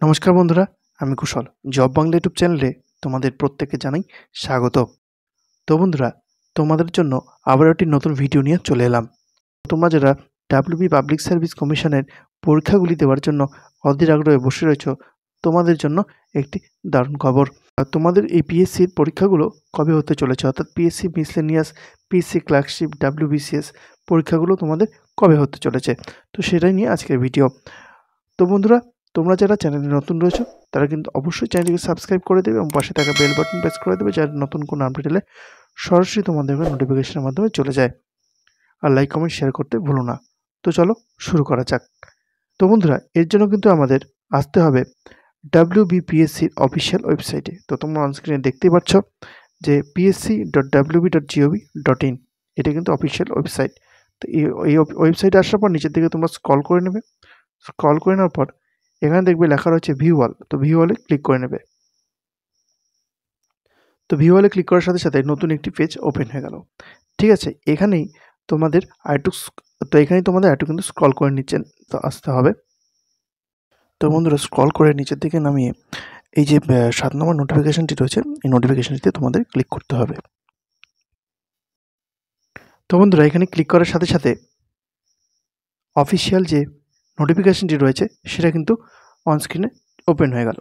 নমস্কার বন্ধুরা, আমি কুশল। জব বাংলা ইউটিউব চ্যানেলে তোমাদের প্রত্যেককে জানাই স্বাগত। তো বন্ধুরা, তোমাদের জন্য আবার একটি নতুন ভিডিও নিয়ে চলে এলাম। তোমরা যারা ডাব্লিউবি পাবলিক সার্ভিস কমিশনের পরীক্ষাগুলি দেওয়ার জন্য অধীর আগ্রহে বসে রয়েছ, তোমাদের জন্য একটি দারুণ খবর। তোমাদের এই পিএসসির পরীক্ষাগুলো কবে হতে চলেছে, অর্থাৎ PSC miscellaneous, PSC clerkship, WBCS পরীক্ষাগুলো তোমাদের কবে হতে চলেছে, তো সেটাই নিয়ে আজকের ভিডিও। তো বন্ধুরা, তোমরা যারা চ্যানেলে নতুন রয়েছো তারা কিন্তু অবশ্যই চ্যানেলটিকে সাবস্ক্রাইব করে দেবে এবং পাশে থাকা বেল বাটন প্রেস করে দেবে, যাতে নতুন কোনো আপডেট এলে সরাসরি তোমাদের নোটিফিকেশনের মাধ্যমে চলে যায়। আর লাইক কমেন্ট শেয়ার করতে ভুলো না। তো চলো শুরু করা যাক। তো বন্ধুরা, এর জন্য কিন্তু আমাদের আসতে হবে ডাব্লিউবিপিএসসির অফিসিয়াল ওয়েবসাইটে। তো তোমরা অনস্ক্রিনে দেখতেই পাচ্ছ যে psc.wb.gov.in, এটা কিন্তু অফিসিয়াল ওয়েবসাইট। তো এই ওয়েবসাইটে আসার পর নিচের দিকে তোমরা স্ক্রল করে নেবে। স্ক্রল করে নেওয়ার পর এখানে দেখবে লেখা রয়েছে ভিউ অল। তো ভিউ অলে ক্লিক করে নেবে। তো ভিউ অলে ক্লিক করার সাথে সাথে নতুন একটি পেজ ওপেন হয়ে গেল। ঠিক আছে, এখানেই তোমাদের আরেকটু কিন্তু স্ক্রল করে নিচে তো আসতে হবে। তো বন্ধুরা, স্ক্রল করে নিচের দিকে নামিয়ে এই যে 7 নম্বর নোটিফিকেশনটি রয়েছে, এই নোটিফিকেশনটিতে তোমাদের ক্লিক করতে হবে। তো বন্ধুরা, এখানে ক্লিক করার সাথে সাথে অফিসিয়াল যে নোটিফিকেশনটি রয়েছে সেটা কিন্তু অনস্ক্রিনে ওপেন হয়ে গেল।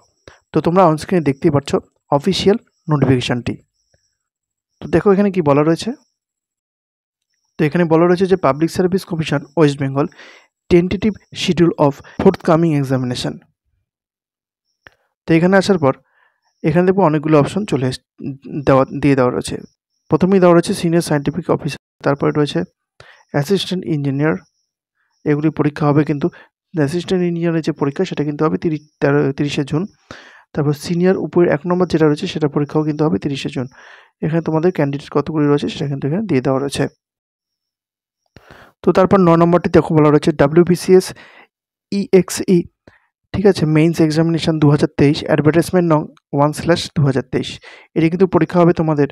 তো তোমরা অনস্ক্রিনে দেখতেই পাচ্ছ অফিসিয়াল নোটিফিকেশনটি। তো দেখো এখানে কি বলা রয়েছে। তো এখানে বলা রয়েছে যে public service commission West Bengal tentative schedule of forthcoming examination. তো এখানে আসার পর এখানে দেখবো অনেকগুলো অপশন দিয়ে দেওয়া রয়েছে। প্রথমেই দেওয়া রয়েছে সিনিয়র সায়েন্টিফিক অফিসার, তারপরে রয়েছে অ্যাসিস্ট্যান্ট ইঞ্জিনিয়ার। এগুলি পরীক্ষা হবে কিন্তু অ্যাসিস্ট্যান্ট ইঞ্জিনিয়ারের যে পরীক্ষা সেটা কিন্তু হবে 30শে জুন। তারপর সিনিয়র উপরে 1 নম্বর যেটা রয়েছে সেটা পরীক্ষাও কিন্তু হবে 30শে জুন। এখানে তোমাদের ক্যান্ডিডেট কতগুলি রয়েছে সেটা কিন্তু এখানে দিয়ে দেওয়া রয়েছে। তো তারপর 9 নম্বরটি দেখো বলা রয়েছে ডাব্লিউবিসিএস ইএক্সই, ঠিক আছে, মেইনস এক্সামিনেশন 2023, অ্যাডভার্টাইজমেন্ট নং 1/2023। এটি কিন্তু পরীক্ষা হবে তোমাদের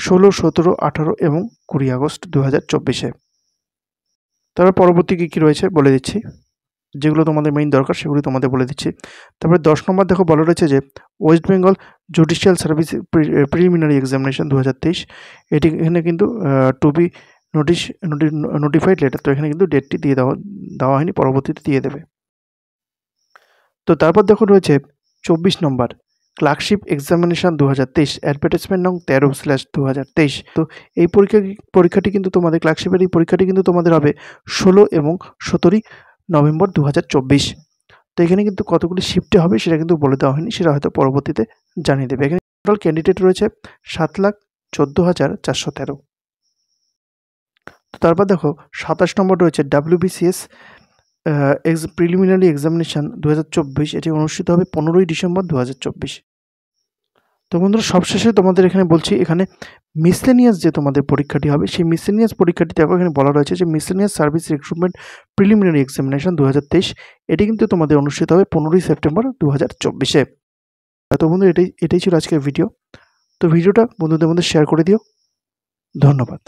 16, 17, 18 এবং 20 আগস্ট 2024-এ। তারপর পরবর্তী কী রয়েছে বলে দিচ্ছি, যেগুলো তোমাদের মেইন দরকার সেগুলি তোমাদের বলে দিচ্ছি। তারপরে 10 নম্বর দেখো বলা রয়েছে যে West Bengal judicial service preliminary examination 2023। এটি এখানে কিন্তু টু বি নোটিফাইড লেটার। তো এখানে কিন্তু ডেটটি দিয়ে দেওয়া হয়নি, পরবর্তীতে দিয়ে দেবে। তো তারপর দেখো রয়েছে 24 নম্বর ক্লার্কশিপ এক্সামিনেশন 2023, অ্যাডভার্টাইজমেন্ট নং 13/2023। তো এই পরীক্ষাটি কিন্তু তোমাদের ক্লার্কশিপের এই পরীক্ষাটি কিন্তু তোমাদের হবে 16 এবং 17 নভেম্বর 2024। তো এখানে কিন্তু কতগুলি শিফটে হবে সেটা কিন্তু বলে দেওয়া হয়নি, সেটা হয়তো পরবর্তীতে জানিয়ে দেবে। এখানে টোটাল ক্যান্ডিডেট রয়েছে 7,14,413। তো তারপর দেখো 27 নম্বর রয়েছে ডাব্লিউবিসিএস প্রিলিমিনারি এক্সামিনেশন 2024। এটি অনুষ্ঠিত হবে 15ই ডিসেম্বর 2024। তো বন্ধুরা, সবশেষে তোমাদের এখানে বলছি, এখানে মিসলেনিয়াস যে তোমাদের পরীক্ষাটি হবে সেই মিসলেনিয়াস পরীক্ষাটি দেখো এখানে বলা রয়েছে যে miscellaneous service recruitment preliminary examination 2023। এটি কিন্তু তোমাদের অনুষ্ঠিত হবে 15ই সেপ্টেম্বর 2024-এ। তো বন্ধু, এটাই ছিল আজকের ভিডিও। তো ভিডিওটা বন্ধুদের মধ্যে শেয়ার করে দিও। ধন্যবাদ।